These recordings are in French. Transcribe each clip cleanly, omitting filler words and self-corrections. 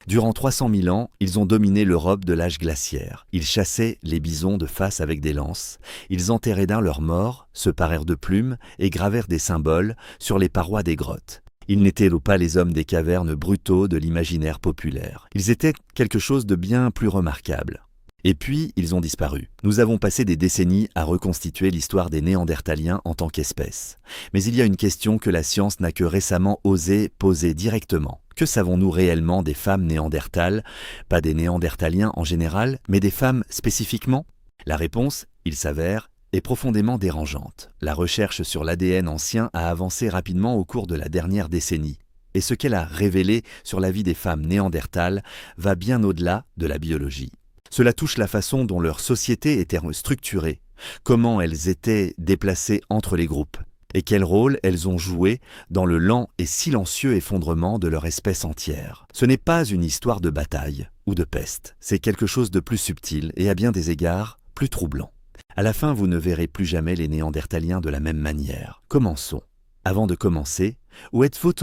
Durant 300 000 ans, ils ont dominé l'Europe de l'âge glaciaire. Ils chassaient les bisons de face avec des lances, ils enterraient d'un leurs morts, se parèrent de plumes et gravèrent des symboles sur les parois des grottes. Ils n'étaient pas les hommes des cavernes brutaux de l'imaginaire populaire. Ils étaient quelque chose de bien plus remarquable. Et puis, ils ont disparu. Nous avons passé des décennies à reconstituer l'histoire des Néandertaliens en tant qu'espèce. Mais il y a une question que la science n'a que récemment osé poser directement. Que savons-nous réellement des femmes néandertales? Pas des Néandertaliens en général, mais des femmes spécifiquement? La réponse, il s'avère, est profondément dérangeante. La recherche sur l'ADN ancien a avancé rapidement au cours de la dernière décennie. Et ce qu'elle a révélé sur la vie des femmes néandertales va bien au-delà de la biologie. Cela touche la façon dont leur société était structurée, comment elles étaient déplacées entre les groupes, et quel rôle elles ont joué dans le lent et silencieux effondrement de leur espèce entière. Ce n'est pas une histoire de bataille ou de peste, c'est quelque chose de plus subtil et à bien des égards plus troublant. À la fin, vous ne verrez plus jamais les Néandertaliens de la même manière. Commençons. Avant de commencer, où êtes-vous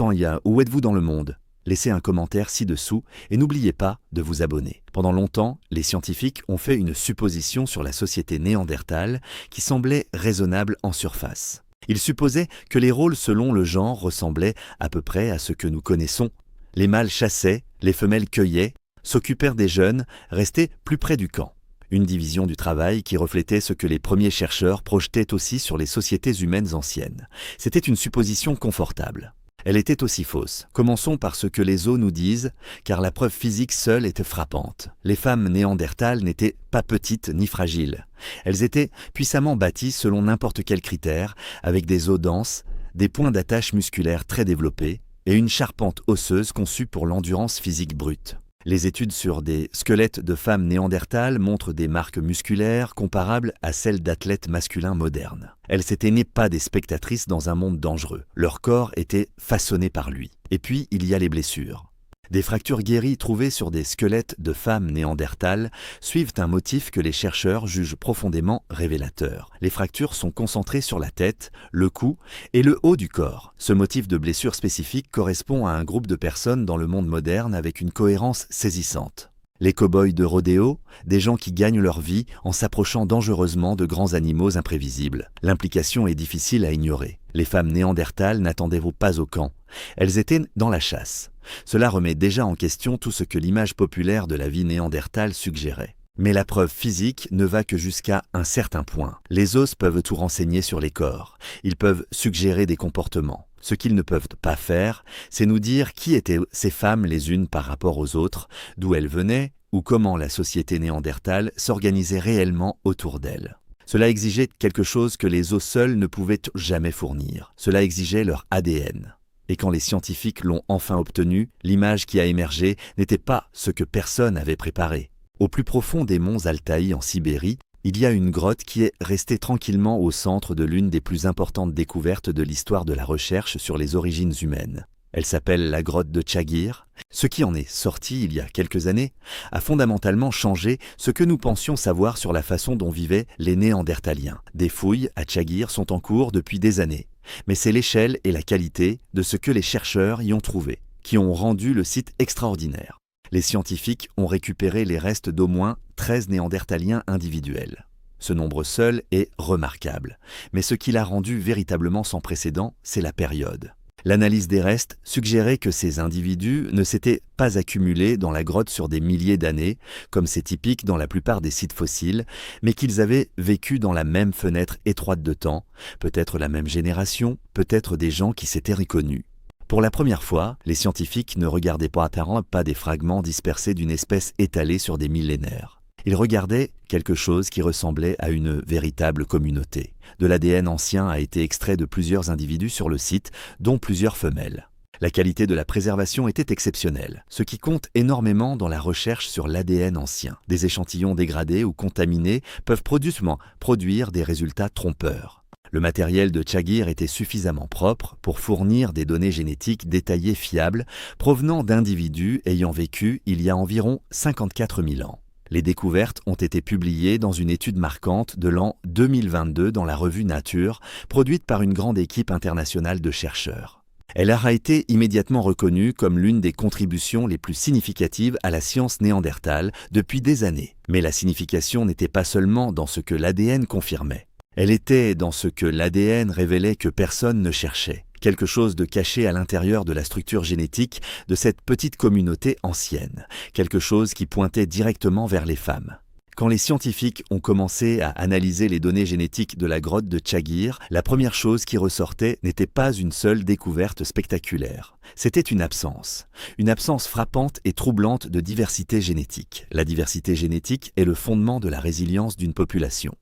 où êtes-vous dans le monde? Laissez un commentaire ci-dessous et n'oubliez pas de vous abonner. Pendant longtemps, les scientifiques ont fait une supposition sur la société néandertale qui semblait raisonnable en surface. Ils supposaient que les rôles selon le genre ressemblaient à peu près à ce que nous connaissons. Les mâles chassaient, les femelles cueillaient, s'occupèrent des jeunes, restaient plus près du camp. Une division du travail qui reflétait ce que les premiers chercheurs projetaient aussi sur les sociétés humaines anciennes. C'était une supposition confortable. Elle était aussi fausse. Commençons par ce que les os nous disent, car la preuve physique seule était frappante. Les femmes néandertales n'étaient pas petites ni fragiles. Elles étaient puissamment bâties selon n'importe quel critère, avec des os denses, des points d'attache musculaires très développés et une charpente osseuse conçue pour l'endurance physique brute. Les études sur des squelettes de femmes néandertales montrent des marques musculaires comparables à celles d'athlètes masculins modernes. Elles n'étaient pas des spectatrices dans un monde dangereux. Leur corps était façonné par lui. Et puis, il y a les blessures. Des fractures guéries trouvées sur des squelettes de femmes néandertales suivent un motif que les chercheurs jugent profondément révélateur. Les fractures sont concentrées sur la tête, le cou et le haut du corps. Ce motif de blessure spécifique correspond à un groupe de personnes dans le monde moderne avec une cohérence saisissante. Les cow-boys de rodéo, des gens qui gagnent leur vie en s'approchant dangereusement de grands animaux imprévisibles. L'implication est difficile à ignorer. Les femmes néandertales n'attendaient pas au camp. Elles étaient dans la chasse. Cela remet déjà en question tout ce que l'image populaire de la vie néandertale suggérait. Mais la preuve physique ne va que jusqu'à un certain point. Les os peuvent tout renseigner sur les corps. Ils peuvent suggérer des comportements. Ce qu'ils ne peuvent pas faire, c'est nous dire qui étaient ces femmes les unes par rapport aux autres, d'où elles venaient, ou comment la société néandertale s'organisait réellement autour d'elles. Cela exigeait quelque chose que les os seuls ne pouvaient jamais fournir. Cela exigeait leur ADN. Et quand les scientifiques l'ont enfin obtenu, l'image qui a émergé n'était pas ce que personne avait préparé. Au plus profond des monts Altaï en Sibérie, il y a une grotte qui est restée tranquillement au centre de l'une des plus importantes découvertes de l'histoire de la recherche sur les origines humaines. Elle s'appelle la grotte de Tchagir. Ce qui en est sorti il y a quelques années a fondamentalement changé ce que nous pensions savoir sur la façon dont vivaient les Néandertaliens. Des fouilles à Tchagir sont en cours depuis des années. Mais c'est l'échelle et la qualité de ce que les chercheurs y ont trouvé, qui ont rendu le site extraordinaire. Les scientifiques ont récupéré les restes d'au moins 13 Néandertaliens individuels. Ce nombre seul est remarquable, mais ce qui l'a rendu véritablement sans précédent, c'est la période. L'analyse des restes suggérait que ces individus ne s'étaient pas accumulés dans la grotte sur des milliers d'années, comme c'est typique dans la plupart des sites fossiles, mais qu'ils avaient vécu dans la même fenêtre étroite de temps, peut-être la même génération, peut-être des gens qui s'étaient reconnus. Pour la première fois, les scientifiques ne regardaient pas des fragments dispersés d'une espèce étalée sur des millénaires. Ils regardaient quelque chose qui ressemblait à une véritable communauté. De l'ADN ancien a été extrait de plusieurs individus sur le site, dont plusieurs femelles. La qualité de la préservation était exceptionnelle, ce qui compte énormément dans la recherche sur l'ADN ancien. Des échantillons dégradés ou contaminés peuvent produire des résultats trompeurs. Le matériel de Tchagir était suffisamment propre pour fournir des données génétiques détaillées fiables provenant d'individus ayant vécu il y a environ 54 000 ans. Les découvertes ont été publiées dans une étude marquante de l'an 2022 dans la revue Nature, produite par une grande équipe internationale de chercheurs. Elle aura été immédiatement reconnue comme l'une des contributions les plus significatives à la science néandertale depuis des années. Mais la signification n'était pas seulement dans ce que l'ADN confirmait. Elle était dans ce que l'ADN révélait que personne ne cherchait, quelque chose de caché à l'intérieur de la structure génétique de cette petite communauté ancienne, quelque chose qui pointait directement vers les femmes. Quand les scientifiques ont commencé à analyser les données génétiques de la grotte de Tchagir, la première chose qui ressortait n'était pas une seule découverte spectaculaire. C'était une absence frappante et troublante de diversité génétique. La diversité génétique est le fondement de la résilience d'une population.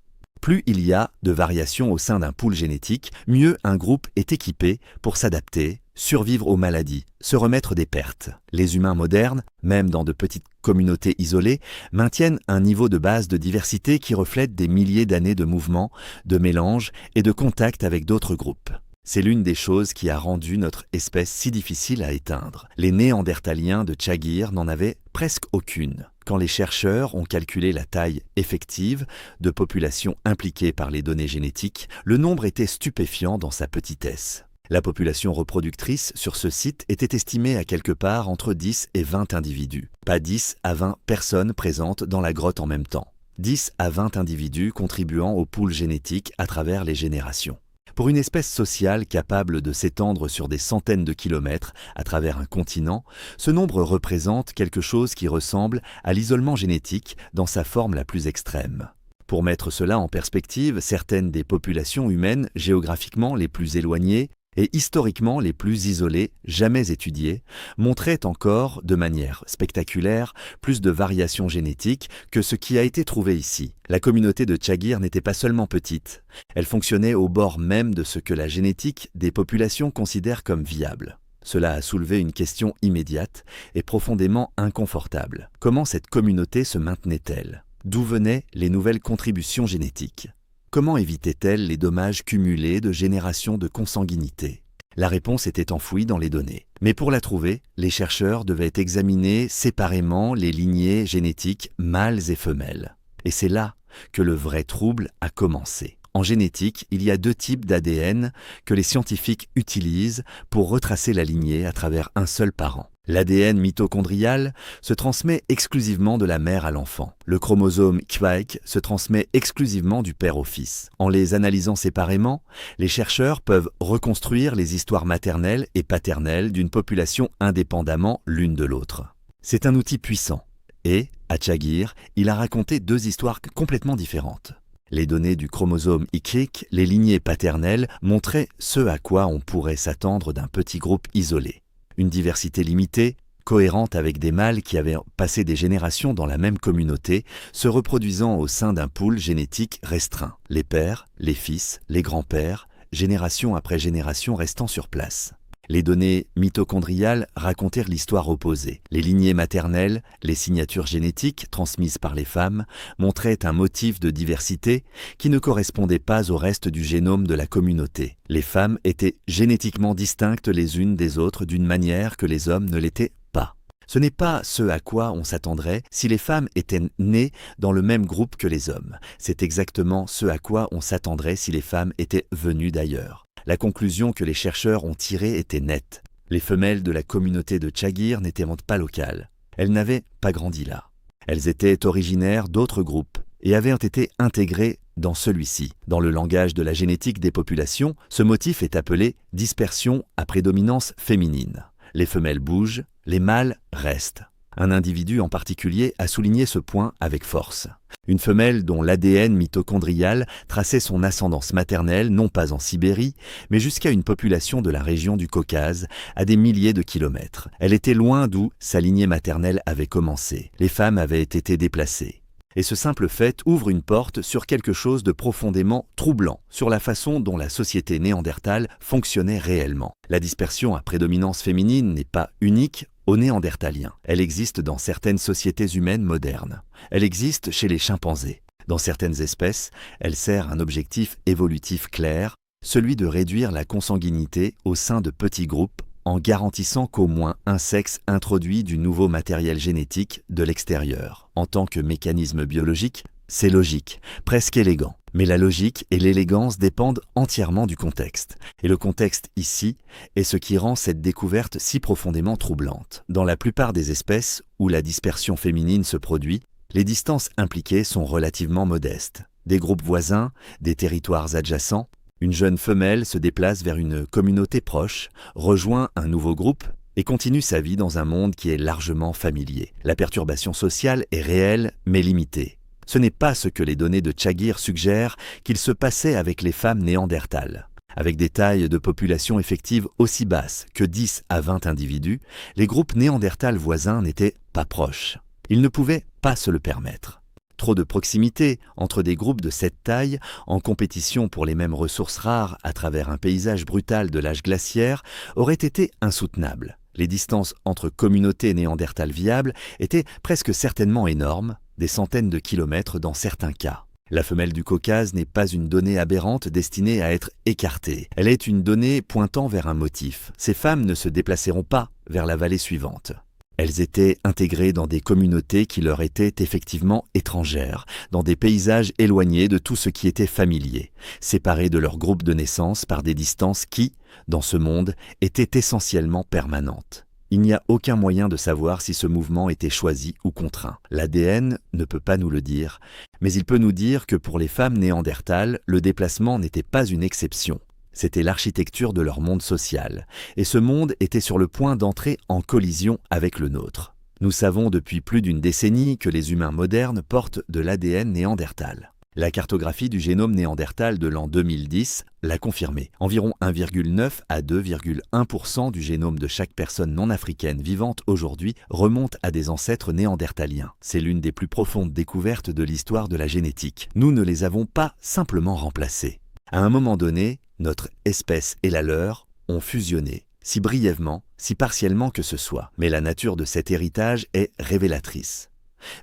Plus il y a de variations au sein d'un pool génétique, mieux un groupe est équipé pour s'adapter, survivre aux maladies, se remettre des pertes. Les humains modernes, même dans de petites communautés isolées, maintiennent un niveau de base de diversité qui reflète des milliers d'années de mouvements, de mélanges et de contacts avec d'autres groupes. C'est l'une des choses qui a rendu notre espèce si difficile à éteindre. Les Néandertaliens de Tchagir n'en avaient presque aucune. Quand les chercheurs ont calculé la taille effective de populations impliquées par les données génétiques, le nombre était stupéfiant dans sa petitesse. La population reproductrice sur ce site était estimée à quelque part entre 10 et 20 individus. Pas 10 à 20 personnes présentes dans la grotte en même temps. 10 à 20 individus contribuant au pool génétique à travers les générations. Pour une espèce sociale capable de s'étendre sur des centaines de kilomètres à travers un continent, ce nombre représente quelque chose qui ressemble à l'isolement génétique dans sa forme la plus extrême. Pour mettre cela en perspective, certaines des populations humaines géographiquement les plus éloignées et historiquement les plus isolées, jamais étudiées, montraient encore, de manière spectaculaire, plus de variations génétiques que ce qui a été trouvé ici. La communauté de Tchagir n'était pas seulement petite, elle fonctionnait au bord même de ce que la génétique des populations considère comme viable. Cela a soulevé une question immédiate et profondément inconfortable. Comment cette communauté se maintenait-elle? D'où venaient les nouvelles contributions génétiques? Comment évitait-elle les dommages cumulés de générations de consanguinité? La réponse était enfouie dans les données. Mais pour la trouver, les chercheurs devaient examiner séparément les lignées génétiques mâles et femelles. Et c'est là que le vrai trouble a commencé. En génétique, il y a deux types d'ADN que les scientifiques utilisent pour retracer la lignée à travers un seul parent. L'ADN mitochondrial se transmet exclusivement de la mère à l'enfant. Le chromosome XY se transmet exclusivement du père au fils. En les analysant séparément, les chercheurs peuvent reconstruire les histoires maternelles et paternelles d'une population indépendamment l'une de l'autre. C'est un outil puissant. Et, à Tchagir, il a raconté deux histoires complètement différentes. Les données du chromosome Y, les lignées paternelles, montraient ce à quoi on pourrait s'attendre d'un petit groupe isolé. Une diversité limitée, cohérente avec des mâles qui avaient passé des générations dans la même communauté, se reproduisant au sein d'un pool génétique restreint. Les pères, les fils, les grands-pères, génération après génération restant sur place. Les données mitochondriales racontèrent l'histoire opposée. Les lignées maternelles, les signatures génétiques transmises par les femmes, montraient un motif de diversité qui ne correspondait pas au reste du génome de la communauté. Les femmes étaient génétiquement distinctes les unes des autres d'une manière que les hommes ne l'étaient pas. Ce n'est pas ce à quoi on s'attendrait si les femmes étaient nées dans le même groupe que les hommes. C'est exactement ce à quoi on s'attendrait si les femmes étaient venues d'ailleurs. La conclusion que les chercheurs ont tirée était nette. Les femelles de la communauté de Tchagir n'étaient pas locales. Elles n'avaient pas grandi là. Elles étaient originaires d'autres groupes et avaient été intégrées dans celui-ci. Dans le langage de la génétique des populations, ce motif est appelé dispersion à prédominance féminine. Les femelles bougent, les mâles restent. Un individu en particulier a souligné ce point avec force. Une femelle dont l'ADN mitochondrial traçait son ascendance maternelle non pas en Sibérie, mais jusqu'à une population de la région du Caucase, à des milliers de kilomètres. Elle était loin d'où sa lignée maternelle avait commencé. Les femmes avaient été déplacées. Et ce simple fait ouvre une porte sur quelque chose de profondément troublant, sur la façon dont la société néandertale fonctionnait réellement. La dispersion à prédominance féminine n'est pas unique aux Néandertaliens. Elle existe dans certaines sociétés humaines modernes. Elle existe chez les chimpanzés. Dans certaines espèces, elle sert un objectif évolutif clair, celui de réduire la consanguinité au sein de petits groupes en garantissant qu'au moins un sexe introduit du nouveau matériel génétique de l'extérieur. En tant que mécanisme biologique, C'est logique, presque élégant. Mais la logique et l'élégance dépendent entièrement du contexte. Et le contexte ici est ce qui rend cette découverte si profondément troublante. Dans la plupart des espèces où la dispersion féminine se produit, les distances impliquées sont relativement modestes. Des groupes voisins, des territoires adjacents, une jeune femelle se déplace vers une communauté proche, rejoint un nouveau groupe et continue sa vie dans un monde qui est largement familier. La perturbation sociale est réelle mais limitée. Ce n'est pas ce que les données de Tchagir suggèrent qu'il se passait avec les femmes néandertales. Avec des tailles de population effectives aussi basses que 10 à 20 individus, les groupes néandertals voisins n'étaient pas proches. Ils ne pouvaient pas se le permettre. Trop de proximité entre des groupes de cette taille, en compétition pour les mêmes ressources rares à travers un paysage brutal de l'âge glaciaire, aurait été insoutenable. Les distances entre communautés néandertales viables étaient presque certainement énormes, des centaines de kilomètres dans certains cas. La femelle du Caucase n'est pas une donnée aberrante destinée à être écartée. Elle est une donnée pointant vers un motif. Ces femmes ne se déplaceront pas vers la vallée suivante. Elles étaient intégrées dans des communautés qui leur étaient effectivement étrangères, dans des paysages éloignés de tout ce qui était familier, séparées de leur groupe de naissance par des distances qui, dans ce monde, étaient essentiellement permanentes. Il n'y a aucun moyen de savoir si ce mouvement était choisi ou contraint. L'ADN ne peut pas nous le dire, mais il peut nous dire que pour les femmes néandertales, le déplacement n'était pas une exception. C'était l'architecture de leur monde social, et ce monde était sur le point d'entrer en collision avec le nôtre. Nous savons depuis plus d'une décennie que les humains modernes portent de l'ADN néandertal. La cartographie du génome néandertal de l'an 2010 l'a confirmé. Environ 1,9 à 2,1% du génome de chaque personne non africaine vivante aujourd'hui remonte à des ancêtres néandertaliens. C'est l'une des plus profondes découvertes de l'histoire de la génétique. Nous ne les avons pas simplement remplacés. À un moment donné, notre espèce et la leur ont fusionné, si brièvement, si partiellement que ce soit. Mais la nature de cet héritage est révélatrice.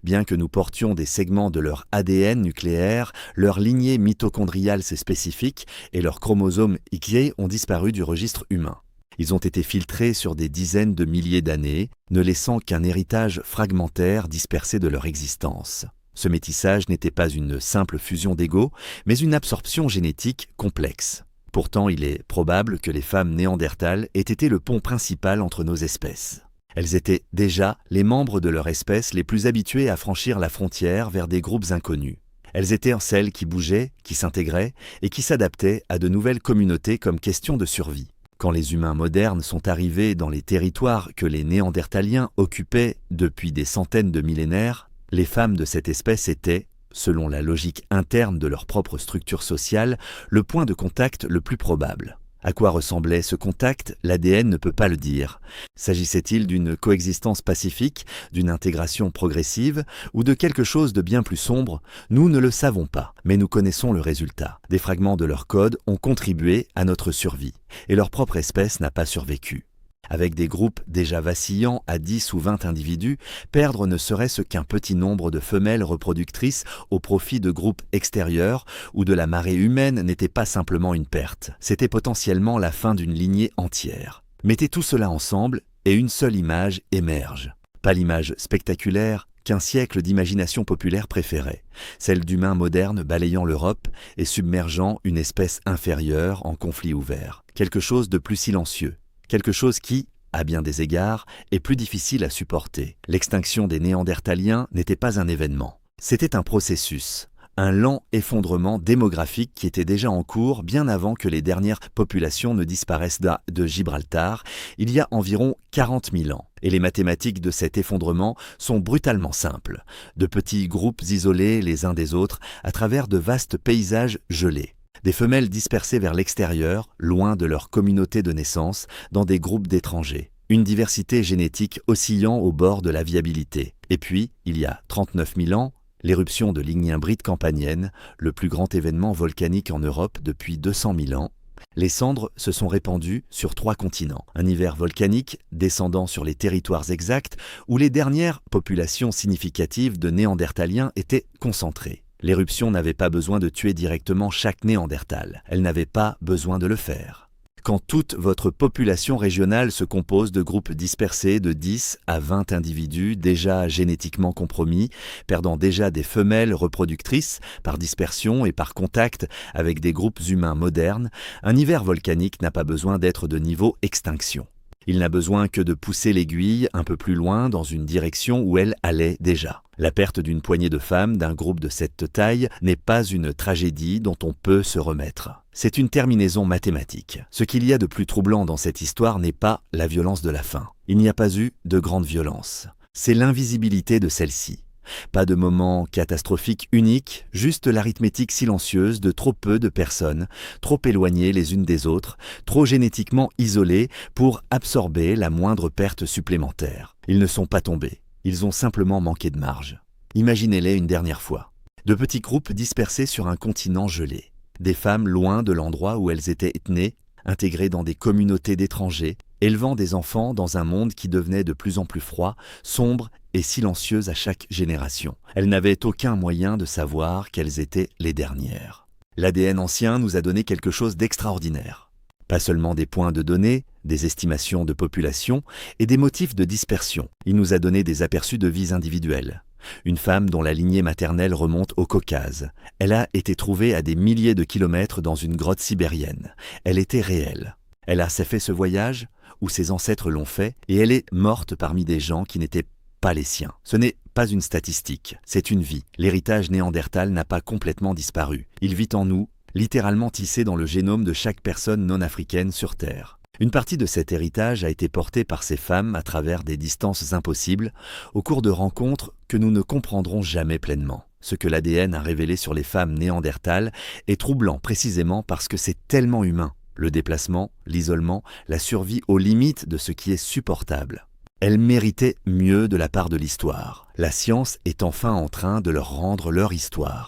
Bien que nous portions des segments de leur ADN nucléaire, leur lignée mitochondriale spécifique et leurs chromosomes X ont disparu du registre humain. Ils ont été filtrés sur des dizaines de milliers d'années, ne laissant qu'un héritage fragmentaire dispersé de leur existence. Ce métissage n'était pas une simple fusion d'égos, mais une absorption génétique complexe. Pourtant, il est probable que les femmes néandertales aient été le pont principal entre nos espèces. Elles étaient déjà les membres de leur espèce les plus habitués à franchir la frontière vers des groupes inconnus. Elles étaient celles qui bougeaient, qui s'intégraient et qui s'adaptaient à de nouvelles communautés comme question de survie. Quand les humains modernes sont arrivés dans les territoires que les Néandertaliens occupaient depuis des centaines de millénaires, les femmes de cette espèce étaient, selon la logique interne de leur propre structure sociale, le point de contact le plus probable. À quoi ressemblait ce contact? L'ADN ne peut pas le dire. S'agissait-il d'une coexistence pacifique, d'une intégration progressive ou de quelque chose de bien plus sombre? Nous ne le savons pas, mais nous connaissons le résultat. Des fragments de leur code ont contribué à notre survie, et leur propre espèce n'a pas survécu. Avec des groupes déjà vacillants à 10 ou 20 individus, perdre ne serait-ce qu'un petit nombre de femelles reproductrices au profit de groupes extérieurs ou de la marée humaine n'était pas simplement une perte, c'était potentiellement la fin d'une lignée entière. Mettez tout cela ensemble et une seule image émerge. Pas l'image spectaculaire qu'un siècle d'imagination populaire préférait, celle d'humains modernes balayant l'Europe et submergeant une espèce inférieure en conflit ouvert. Quelque chose de plus silencieux. Quelque chose qui, à bien des égards, est plus difficile à supporter. L'extinction des Néandertaliens n'était pas un événement. C'était un processus, un lent effondrement démographique qui était déjà en cours bien avant que les dernières populations ne disparaissent de Gibraltar, il y a environ 40 000 ans. Et les mathématiques de cet effondrement sont brutalement simples. De petits groupes isolés les uns des autres à travers de vastes paysages gelés. Des femelles dispersées vers l'extérieur, loin de leur communauté de naissance, dans des groupes d'étrangers. Une diversité génétique oscillant au bord de la viabilité. Et puis, il y a 39 000 ans, l'éruption de l'Ignimbrite campanienne, le plus grand événement volcanique en Europe depuis 200 000 ans. Les cendres se sont répandues sur 3 continents. Un hiver volcanique descendant sur les territoires exacts où les dernières populations significatives de Néandertaliens étaient concentrées. L'éruption n'avait pas besoin de tuer directement chaque Néandertal. Elle n'avait pas besoin de le faire. Quand toute votre population régionale se compose de groupes dispersés de 10 à 20 individus déjà génétiquement compromis, perdant déjà des femelles reproductrices par dispersion et par contact avec des groupes humains modernes, un hiver volcanique n'a pas besoin d'être de niveau extinction. Il n'a besoin que de pousser l'aiguille un peu plus loin dans une direction où elle allait déjà. La perte d'une poignée de femmes d'un groupe de cette taille n'est pas une tragédie dont on peut se remettre. C'est une terminaison mathématique. Ce qu'il y a de plus troublant dans cette histoire n'est pas la violence de la faim. Il n'y a pas eu de grande violence. C'est l'invisibilité de celle-ci. Pas de moment catastrophique unique, juste l'arithmétique silencieuse de trop peu de personnes, trop éloignées les unes des autres, trop génétiquement isolées pour absorber la moindre perte supplémentaire. Ils ne sont pas tombés, ils ont simplement manqué de marge. Imaginez-les une dernière fois. De petits groupes dispersés sur un continent gelé. Des femmes loin de l'endroit où elles étaient nées, intégrées dans des communautés d'étrangers, élevant des enfants dans un monde qui devenait de plus en plus froid, sombre et silencieuse à chaque génération. Elles n'avaient aucun moyen de savoir qu'elles étaient les dernières. L'ADN ancien nous a donné quelque chose d'extraordinaire. Pas seulement des points de données, des estimations de population et des motifs de dispersion. Il nous a donné des aperçus de vies individuelles. Une femme dont la lignée maternelle remonte au Caucase. Elle a été trouvée à des milliers de kilomètres dans une grotte sibérienne. Elle était réelle. Elle a fait ce voyage, où ses ancêtres l'ont fait, et elle est morte parmi des gens qui n'étaient pas les siens. Ce n'est pas une statistique, c'est une vie. L'héritage néandertal n'a pas complètement disparu. Il vit en nous, littéralement tissé dans le génome de chaque personne non africaine sur Terre. Une partie de cet héritage a été portée par ces femmes à travers des distances impossibles, au cours de rencontres que nous ne comprendrons jamais pleinement. Ce que l'ADN a révélé sur les femmes néandertales est troublant précisément parce que c'est tellement humain. Le déplacement, l'isolement, la survie aux limites de ce qui est supportable. Elles méritaient mieux de la part de l'histoire. La science est enfin en train de leur rendre leur histoire.